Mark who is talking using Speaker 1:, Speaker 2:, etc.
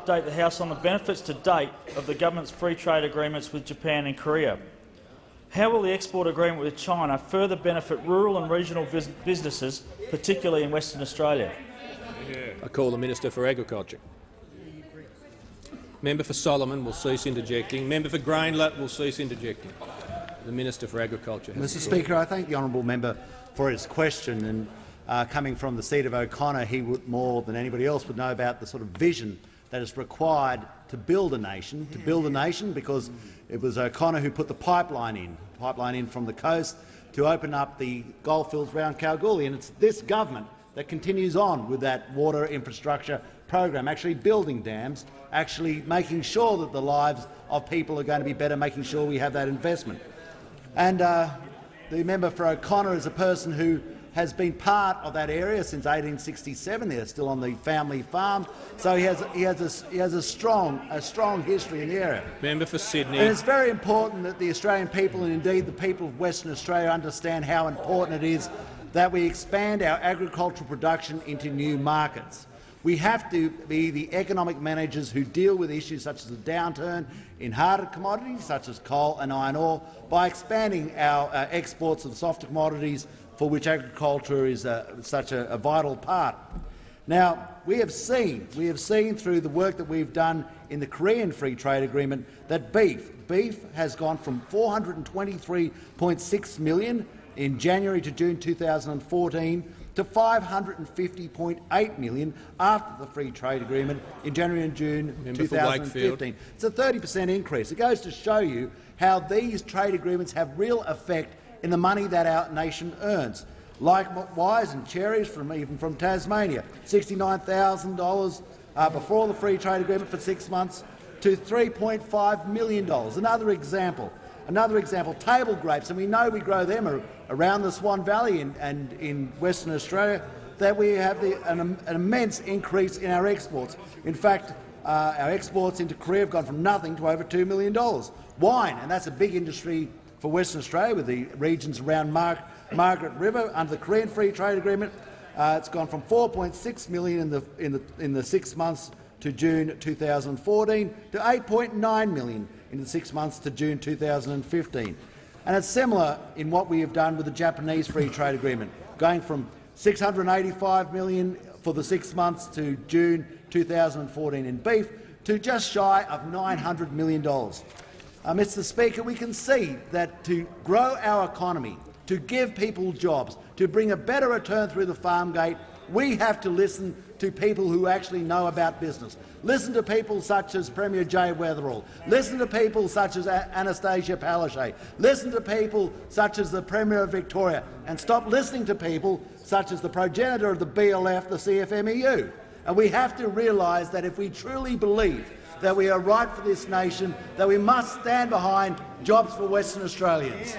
Speaker 1: update the House on the benefits to date of the government's free trade agreements with Japan and Korea. How will the export agreement with China further benefit rural and regional businesses, particularly in Western Australia?
Speaker 2: I call the Minister for Agriculture. Member for Solomon will cease interjecting. Member for Grainlet will cease interjecting. The Minister for Agriculture.
Speaker 3: Mr. Speaker, I thank the honourable member for his question. And coming from the seat of O'Connor, he would, more than anybody else, would know about the sort of vision that is required to build a nation. To build a nation, because it was O'Connor who put the pipeline in from the coast to open up the goldfields around Kalgoorlie, and it's this government that continues on with that water infrastructure program, actually building dams, actually making sure that the lives of people are going to be better, making sure we have that investment. And the member for O'Connor is a person who has been part of that area since 1867. They're still on the family farm, so he has a strong history in the area.
Speaker 2: Member for Sydney.
Speaker 3: And it's very important that the Australian people, and indeed the people of Western Australia, understand how important it is that we expand our agricultural production into new markets. We have to be the economic managers who deal with issues such as the downturn in harder commodities such as coal and iron ore by expanding our exports of softer commodities, for which agriculture is such a vital part. Now, we have seen through the work that we've done in the Korean Free Trade Agreement that beef has gone from $423.6 million in January to June 2014 to $550.8 million after the Free Trade Agreement in January and June 2015. It's a 30% increase. It goes to show you how these trade agreements have real effect in the money that our nation earns. Likewise, in cherries, even from Tasmania, $69,000 before the Free Trade Agreement for 6 months to $3.5 million. Another example, table grapes, and we know we grow them around the Swan Valley and in Western Australia, that we have an immense increase in our exports. In fact, our exports into Korea have gone from nothing to over $2 million. Wine, and that's a big industry for Western Australia with the regions around Margaret River. Under the Korean Free Trade Agreement, it's gone from $4.6 million in the 6 months to June 2014 to $8.9 million in the 6 months to June 2015. And it's similar in what we have done with the Japanese Free Trade Agreement, going from $685 million for the 6 months to June 2014 in beef to just shy of $900 million. Mr. Speaker, we can see that to grow our economy, to give people jobs, to bring a better return through the farm gate, we have to listen to people who actually know about business. Listen to people such as Premier Jay Weatherill. Listen to people such as Anastasia Palaszczuk. Listen to people such as the Premier of Victoria, and stop listening to people such as the progenitor of the BLF, the CFMEU. And we have to realise that if we truly believe that we are right for this nation, that we must stand behind jobs for Western Australians.